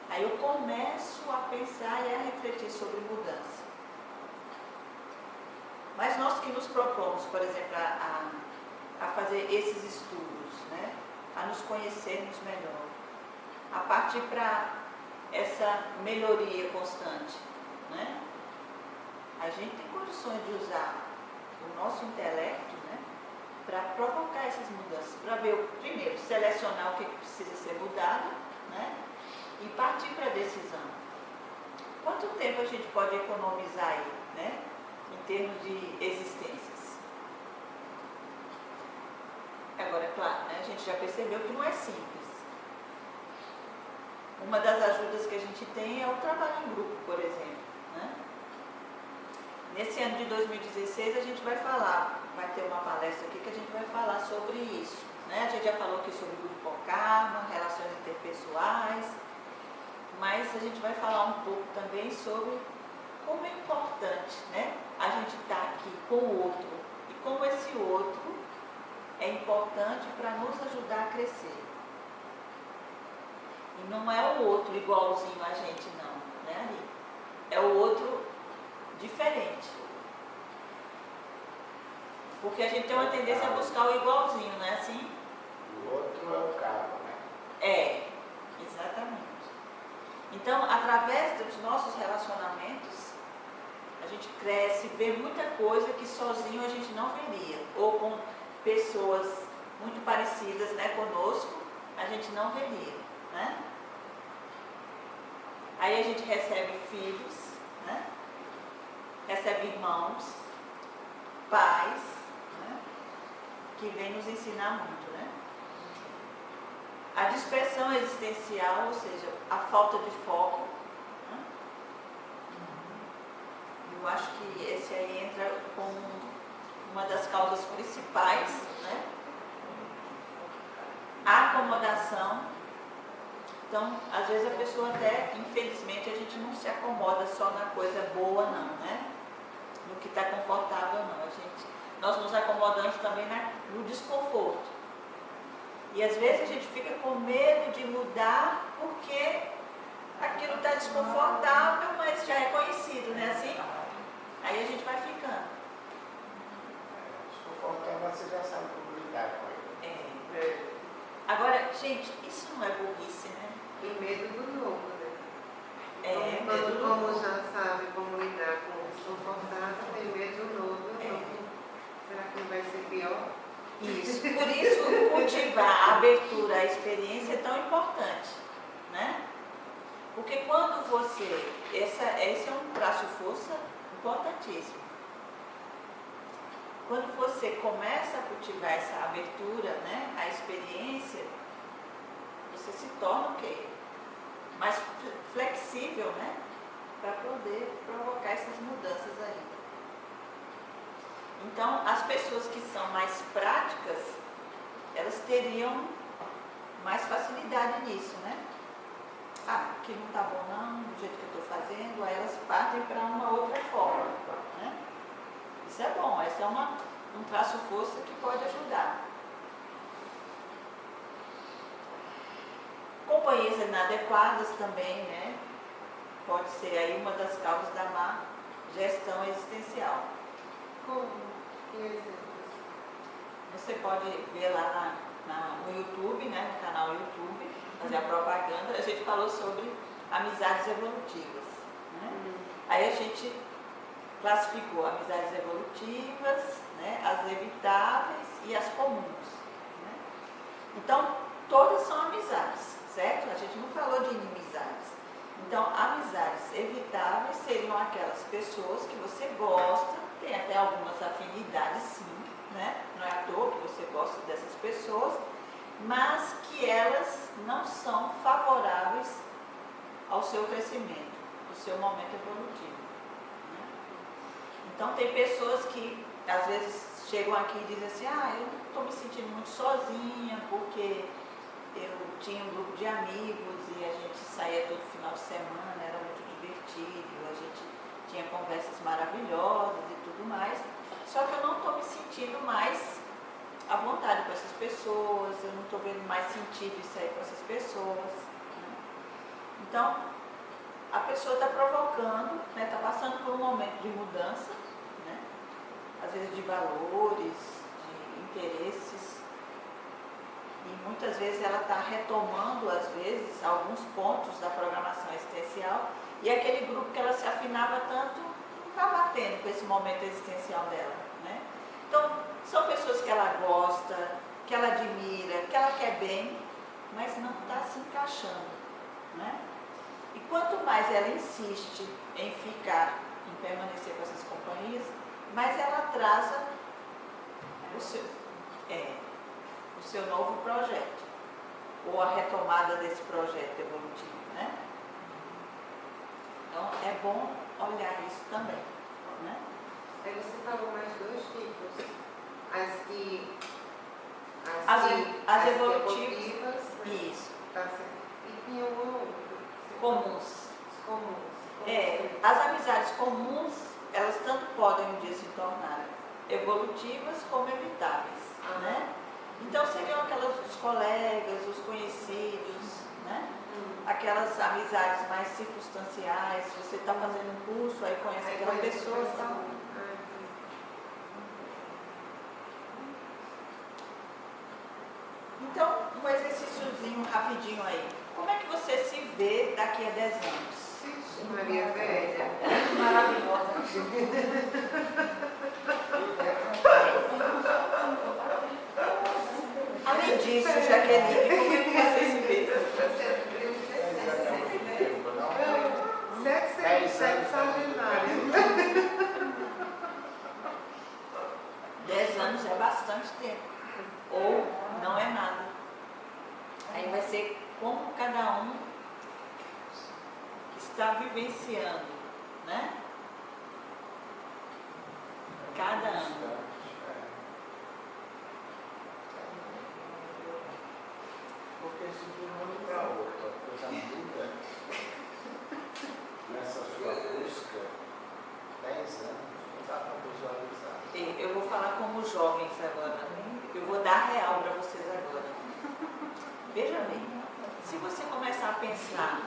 aí eu começo a pensar e a refletir sobre mudança. Mas nós que nos propomos, por exemplo, a fazer esses estudos, né, a nos conhecermos melhor, a partir para essa melhoria constante, né, a gente tem condições de usar o nosso intelecto, né, para provocar essas mudanças, para ver, primeiro, selecionar o que precisa ser mudado, né, e partir para a decisão. Quanto tempo a gente pode economizar aí, né, em termos de existências? Agora, claro, né, a gente já percebeu que não é simples. Uma das ajudas que a gente tem é o trabalho em grupo, por exemplo, né? Nesse ano de 2016 a gente vai ter uma palestra aqui que a gente vai falar sobre isso, né? A gente já falou aqui sobre grupo karma, relações interpessoais, mas a gente vai falar um pouco também sobre como é importante, né, a gente estar aqui com o outro e como esse outro é importante para nos ajudar a crescer. E não é o outro igualzinho a gente não, né, Ali? É o outro diferente. Porque a gente tem uma tendência a buscar o igualzinho, não é assim? através dos nossos relacionamentos, a gente cresce, vê muita coisa que sozinho a gente não veria, ou com pessoas muito parecidas, né, conosco, a gente não veria, né? Aí a gente recebe filhos, né? Recebe irmãos, pais, né? Que vêm nos ensinar muito, né? A dispersão existencial, ou seja, a falta de foco, né? Eu acho que esse aí entra como uma das causas principais, né? A acomodação. Então, às vezes a pessoa até, infelizmente, a gente não se acomoda só na coisa boa, não, né? No que está confortável, não. Nós nos acomodamos também no desconforto. E às vezes a gente fica com medo de mudar porque aquilo está desconfortável, mas já é conhecido, né? Assim? Aí a gente vai ficando. Desconfortável, você já sabe como lidar com ele. Agora, gente, isso não é burrice, né? E medo do novo, né? Medo do Como novo. já sabe como lidar com o desconfortável, tem medo do novo. Será que não vai ser pior? Isso. Por isso, cultivar a abertura à experiência é tão importante, né? Porque quando você... Esse é um traço-força importantíssimo. Quando você começa a cultivar essa abertura, né, à experiência, você se torna o quê? Mais flexível, né? Para poder provocar essas mudanças aí. Então, as pessoas que são mais práticas, elas teriam mais facilidade nisso, né? Ah, aqui não está bom não, do jeito que eu estou fazendo, aí elas partem para uma outra forma, né? Isso é bom, esse é um traço-força que pode ajudar. Companhias inadequadas também, né? Pode ser aí uma das causas da má gestão existencial. Como? Que exemplos? Você pode ver lá no YouTube, né? No canal YouTube, fazer a propaganda. A gente falou sobre amizades evolutivas, né? Aí a gente classificou amizades evolutivas, né, as evitáveis e as comuns, né? Então, todas são amizades, certo? A gente não falou de inimizades. Então, amizades evitáveis seriam aquelas pessoas que você gosta, tem até algumas afinidades, sim, né? Não é à toa que você gosta dessas pessoas, mas que elas não são favoráveis ao seu crescimento, ao seu momento evolutivo. Então, tem pessoas que, às vezes, chegam aqui e dizem assim, eu não estou me sentindo muito sozinha, porque eu tinha um grupo de amigos e a gente saía todo final de semana, era muito divertido, a gente tinha conversas maravilhosas e tudo mais, só que eu não estou me sentindo mais à vontade com essas pessoas, eu não estou vendo mais sentido em sair com essas pessoas, né? Então, a pessoa está provocando, né, está passando por um momento de mudança, né, às vezes de valores, de interesses, e muitas vezes ela está retomando, às vezes, alguns pontos da programação existencial, e aquele grupo que ela se afinava tanto não está batendo com esse momento existencial dela, né? Então, são pessoas que ela gosta, que ela admira, que ela quer bem, mas não está se encaixando, né? E quanto mais ela insiste em ficar, em permanecer com essas companhias, mais ela atrasa o seu novo projeto, ou a retomada desse projeto evolutivo, né? Então, é bom olhar isso também, né? Aí você falou mais dois tipos. As evolutivas, né? isso, Tá certo. E tinha um outro. comuns. Os comuns. As amizades comuns, elas tanto podem um dia se tornar evolutivas como evitáveis, né? Então seriam os colegas, os conhecidos, né? Aquelas amizades mais circunstanciais, você está fazendo um curso, aí conhece aquela pessoa e tal. Então, um exercíciozinho rapidinho aí. Como é que você se vê daqui a 10 anos? Maria Velha. Maravilhosa. Além disso, Jaqueline, como é que você se vê? 7 extraordinário. 10 anos é bastante tempo. Ou não é nada. Aí vai ser como cada um está vivenciando, né? Cada ano. Porque isso de um ano para outro, a coisa muda. Nessa sua busca, 10 anos, não dá para visualizar. Eu vou falar como jovens agora. Eu vou dar real para vocês agora. Veja bem, se você começar a pensar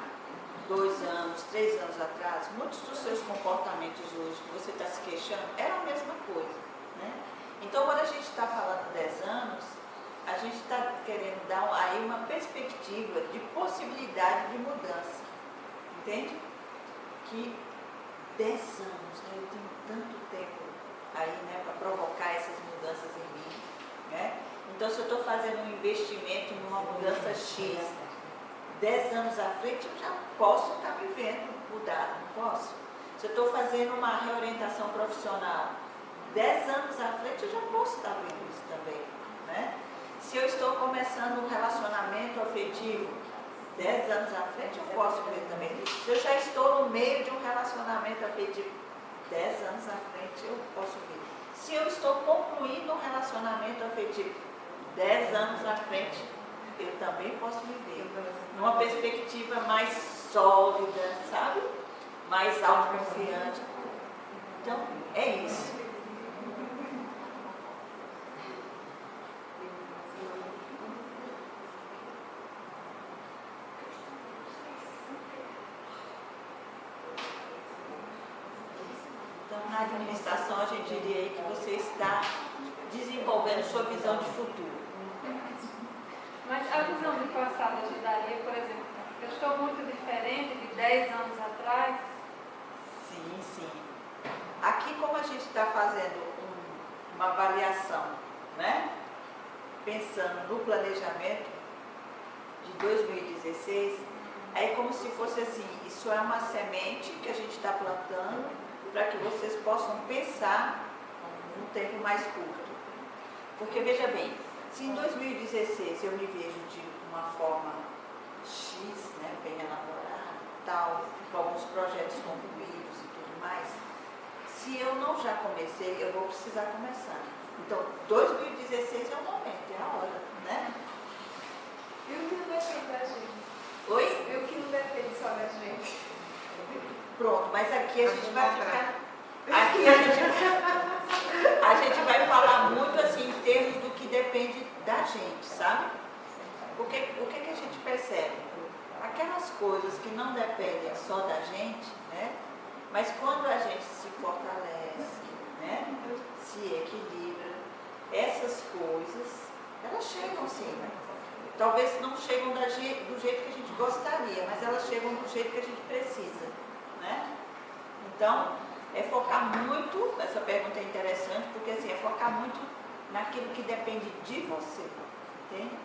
2 anos, 3 anos atrás, muitos dos seus comportamentos hoje que você está se queixando eram a mesma coisa, né? Então, quando a gente está falando 10 anos, a gente está querendo dar aí uma perspectiva de possibilidade de mudança, entende? Que 10 anos, né? Eu tenho tanto tempo aí, né, para provocar essas mudanças em mim, né? Então, se eu estou fazendo um investimento numa mudança X, 10 anos à frente, eu já posso estar me vendo mudar, não posso? Se eu estou fazendo uma reorientação profissional, 10 anos à frente, eu já posso estar vendo isso também, né? Se eu estou começando um relacionamento afetivo, 10 anos à frente, eu posso ver também. Se eu já estou no meio de um relacionamento afetivo, 10 anos à frente, eu posso ver. Se eu estou concluindo um relacionamento afetivo, 10 anos à frente, eu também posso me ver numa perspectiva mais sólida, sabe? Mais autoconfiante. Então, é isso. Então, na administração, a gente diria aí que você está desenvolvendo sua visão de futuro. Mas a visão do passado ajudaria, por exemplo, eu estou muito diferente de 10 anos atrás. Sim, sim. Aqui, como a gente está fazendo uma avaliação, né? Pensando no planejamento de 2016, é como se fosse assim, isso é uma semente que a gente está plantando para que vocês possam pensar num tempo mais curto. Porque, veja bem, se em 2016 eu me vejo de uma forma X, né, bem elaborada, tal, com alguns projetos concluídos e tudo mais, se eu não já comecei, eu vou precisar começar. Então, 2016 é o momento, é a hora, né? E o que não depende da gente? Oi? E o que não depende só da gente? Pronto, mas aqui a gente vai ficar... Aqui a gente vai falar muito assim em termos do que depende da gente, sabe? Porque o que a gente percebe? Aquelas coisas que não dependem só da gente, né? Mas quando a gente se fortalece, né? Se equilibra, essas coisas, elas chegam sim, né? Talvez não chegam do jeito que a gente gostaria, mas elas chegam do jeito que a gente precisa, né? Então, é focar muito, essa pergunta é interessante, porque assim, é focar muito naquilo que depende de você, entende?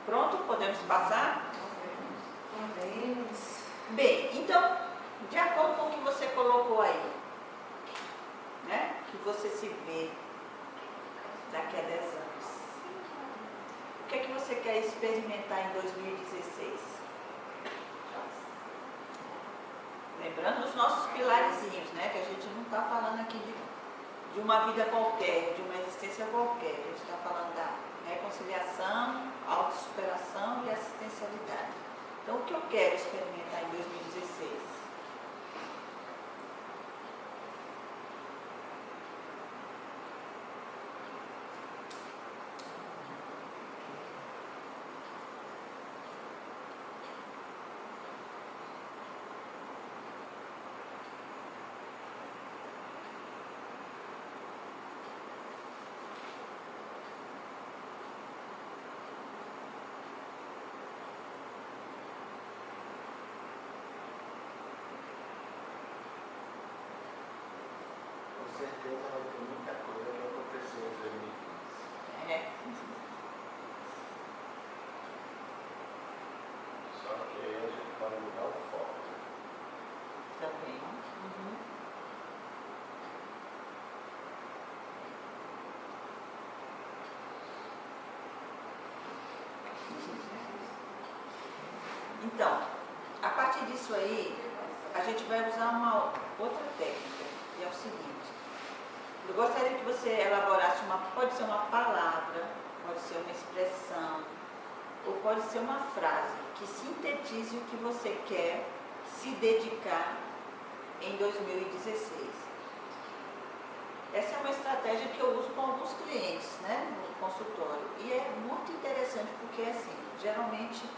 Pronto? Podemos passar? Podemos. Bem, então, de acordo com o que você colocou aí, né? Que você se vê daqui a 10 anos. O que é que você quer experimentar em 2016? Lembrando os nossos pilarzinhos, né? Que a gente não está falando aqui de uma vida qualquer, de uma existência qualquer. A gente está falando da reconciliação, autossuperação e assistencialidade. Então, o que eu quero experimentar em 2016? certeza vai ter muita coisa que aconteceu em 2015. É. Só que aí a gente pode mudar o foco. Também. Uhum. Então, a partir disso aí, a gente vai usar uma outra técnica, e é o seguinte. Eu gostaria que você elaborasse pode ser uma palavra, pode ser uma expressão, ou pode ser uma frase que sintetize o que você quer se dedicar em 2016. Essa é uma estratégia que eu uso com alguns clientes, né, no consultório. E é muito interessante porque, assim, geralmente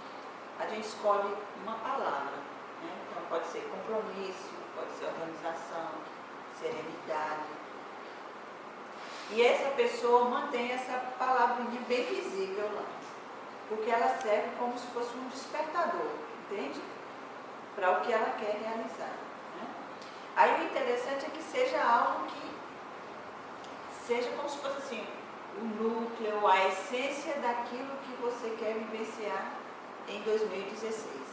a gente escolhe uma palavra, né? Então pode ser compromisso, pode ser organização, serenidade. E essa pessoa mantém essa palavrinha bem visível lá, porque ela serve como se fosse um despertador, entende? Para o que ela quer realizar, né? Aí o interessante é que seja algo que seja como se fosse assim, o núcleo, a essência daquilo que você quer vivenciar em 2016.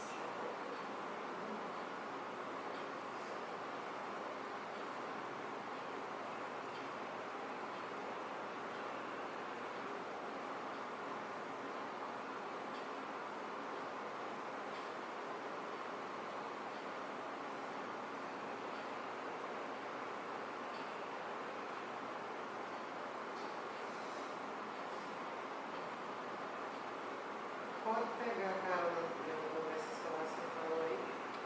Pode pegar a carona de alguma dessas palavras que você falou aí?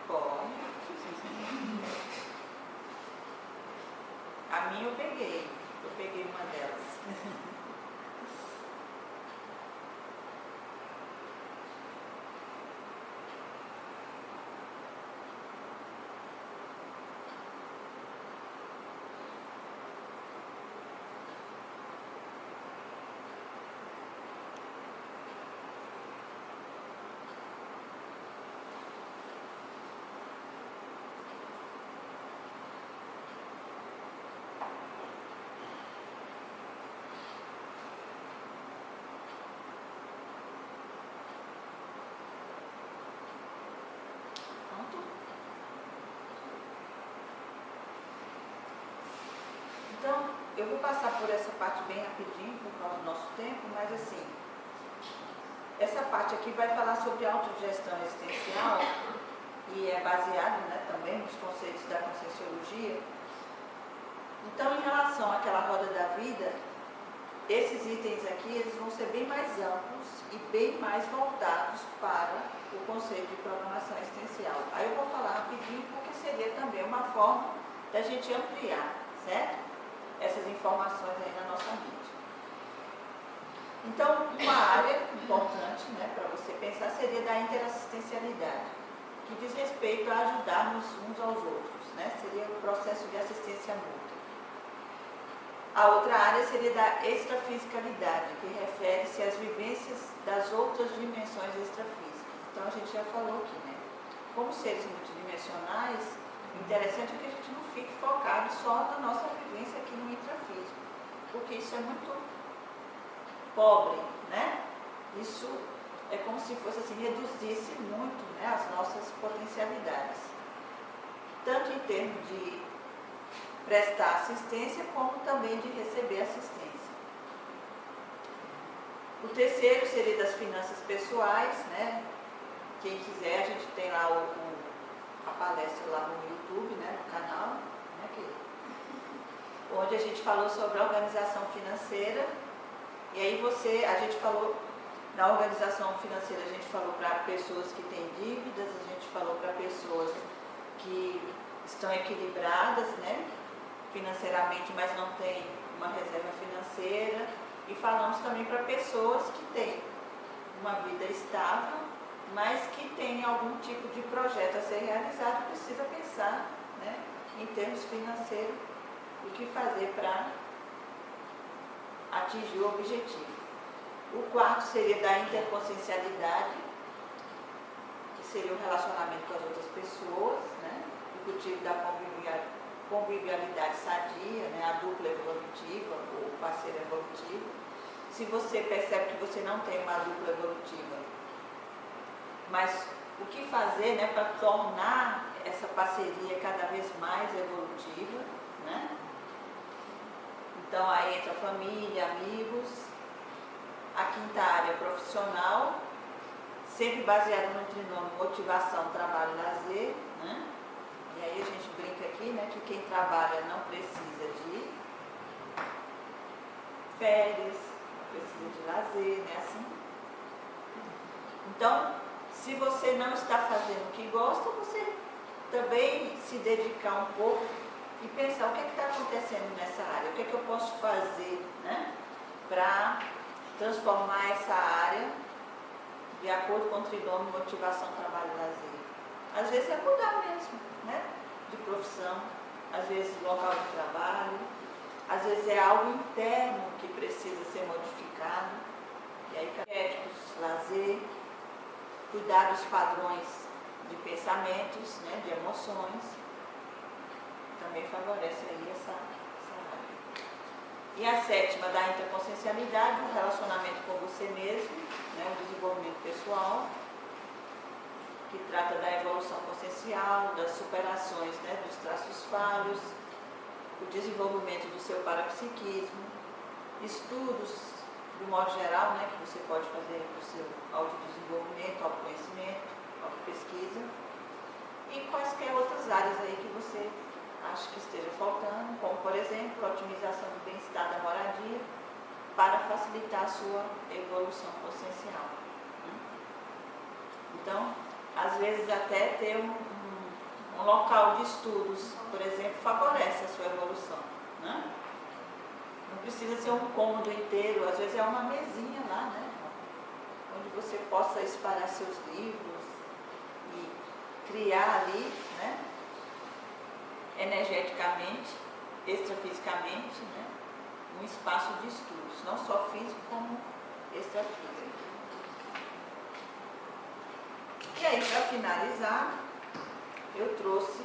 Pode. A minha eu peguei uma delas. Pronto? Então, eu vou passar por essa parte bem rapidinho, por causa do nosso tempo, mas assim, essa parte aqui vai falar sobre autogestão existencial e é baseado, né, também nos conceitos da Conscienciologia. Então, em relação àquela roda da vida, esses itens aqui eles vão ser bem mais amplos e bem mais voltados para o conceito de programação existencial. Aí eu vou falar rapidinho porque seria também uma forma da gente ampliar, certo? Essas informações aí na nossa mente. Então, uma área importante, né, para você pensar seria da interassistencialidade, que diz respeito a ajudarmos uns aos outros, né? Seria o processo de assistência mútua. A outra área seria da extrafisicalidade, que refere-se às vivências das outras dimensões extrafísicas. Então, a gente já falou aqui, né? Como seres multidimensionais, o interessante é que a gente não fique focado só na nossa vivência aqui no intrafísico, porque isso é muito pobre, né? Isso é como se fosse assim, reduzisse muito, né, as nossas potencialidades, tanto em termos de prestar assistência, como também de receber assistência. O terceiro seria das finanças pessoais, né? Quem quiser, a gente tem lá a palestra lá no YouTube, né, no canal, né, onde a gente falou sobre a organização financeira. E aí a gente falou, na organização financeira, a gente falou para pessoas que têm dívidas, a gente falou para pessoas que estão equilibradas, né, financeiramente, mas não têm uma reserva financeira. E falamos também para pessoas que têm uma vida estável, mas que têm algum tipo de projeto a ser realizado, precisa pensar, né, em termos financeiros, o que fazer para atingir o objetivo. O quarto seria da interconsciencialidade, que seria o relacionamento com as outras pessoas, né, o cultivo da convivialidade sadia, né, a dupla evolutiva, o parceiro evolutivo. Se você percebe que você não tem uma dupla evolutiva, mas o que fazer, né, para tornar essa parceria cada vez mais evolutiva, né? Então aí entra família, amigos, a quinta área profissional, sempre baseado no trinômio motivação, trabalho e lazer, né? E aí a gente brinca aqui, né, que quem trabalha não precisa de férias, não precisa de lazer, né, assim. Então, se você não está fazendo o que gosta, você também se dedicar um pouco e pensar o que está acontecendo nessa área, o que eu posso fazer, né, para transformar essa área de acordo com o trinômio motivação, trabalho e lazer. Às vezes é mudar mesmo, né, de profissão, às vezes local de trabalho, às vezes é algo interno que precisa ser modificado, e aí éticos, lazer, cuidar dos padrões de pensamentos, né, de emoções, também favorece aí essa área. E a sétima, da interconsciencialidade, o relacionamento com você mesmo, né, o desenvolvimento pessoal, que trata da evolução consciencial, das superações, né, dos traços falhos, o desenvolvimento do seu parapsiquismo, estudos do modo geral, né, que você pode fazer para o seu autodesenvolvimento, autoconhecimento, autopesquisa, e quaisquer outras áreas aí que você acha que esteja faltando, como por exemplo, a otimização do bem-estar da moradia, para facilitar a sua evolução consciencial. Então, às vezes até ter um local de estudos, por exemplo, favorece a sua evolução, né? Não precisa ser um cômodo inteiro, às vezes é uma mesinha lá, né, onde você possa espalhar seus livros e criar ali, né, energeticamente, extrafisicamente, né, um espaço de estudos, não só físico como extrafísico. E aí, para finalizar, eu trouxe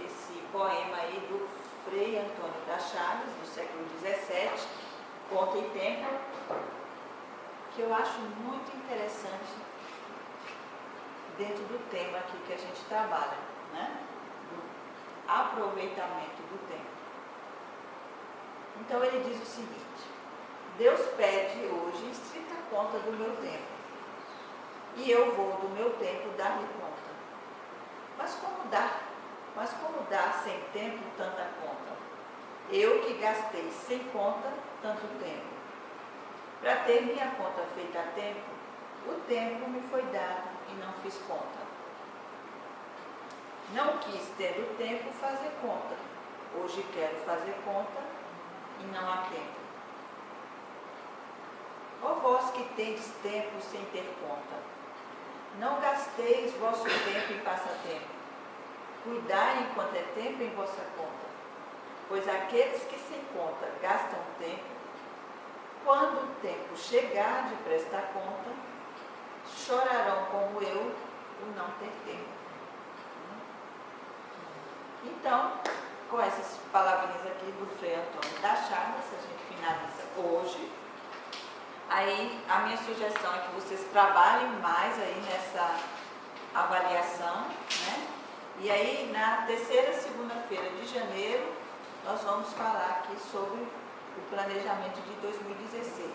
esse poema aí do Frei Antônio das Chagas, do século XVII, Conta e Tempo, que eu acho muito interessante dentro do tema aqui que a gente trabalha, né? Do aproveitamento do tempo. Então ele diz o seguinte: Deus pede hoje estrita conta do meu tempo, e eu vou do meu tempo dar-lhe conta. Mas como dar sem tempo tanta conta? Eu que gastei sem conta tanto tempo. Para ter minha conta feita a tempo, o tempo me foi dado e não fiz conta. Não quis, tendo tempo, fazer conta. Hoje quero fazer conta e não há tempo. Ó vós que tendes tempo sem ter conta, não gasteis vosso tempo em passatempo. Cuidai enquanto é tempo em vossa conta, pois aqueles que sem conta gastam tempo, quando o tempo chegar de prestar conta, chorarão como eu por não ter tempo. Então, com essas palavrinhas aqui do Frei Antônio das Chagas, a gente finaliza hoje. Aí a minha sugestão é que vocês trabalhem mais aí nessa avaliação, né? E aí na terceira segunda-feira de janeiro nós vamos falar aqui sobre o planejamento de 2016.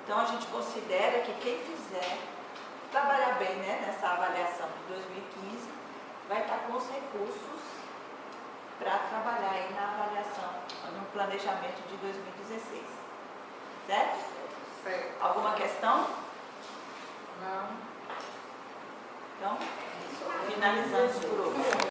Então a gente considera que quem fizer trabalhar bem, né, nessa avaliação de 2015 vai estar com os recursos para trabalhar aí na avaliação, no planejamento de 2016. Certo? Certo. Alguma questão? Não. Então, finalizamos por hoje.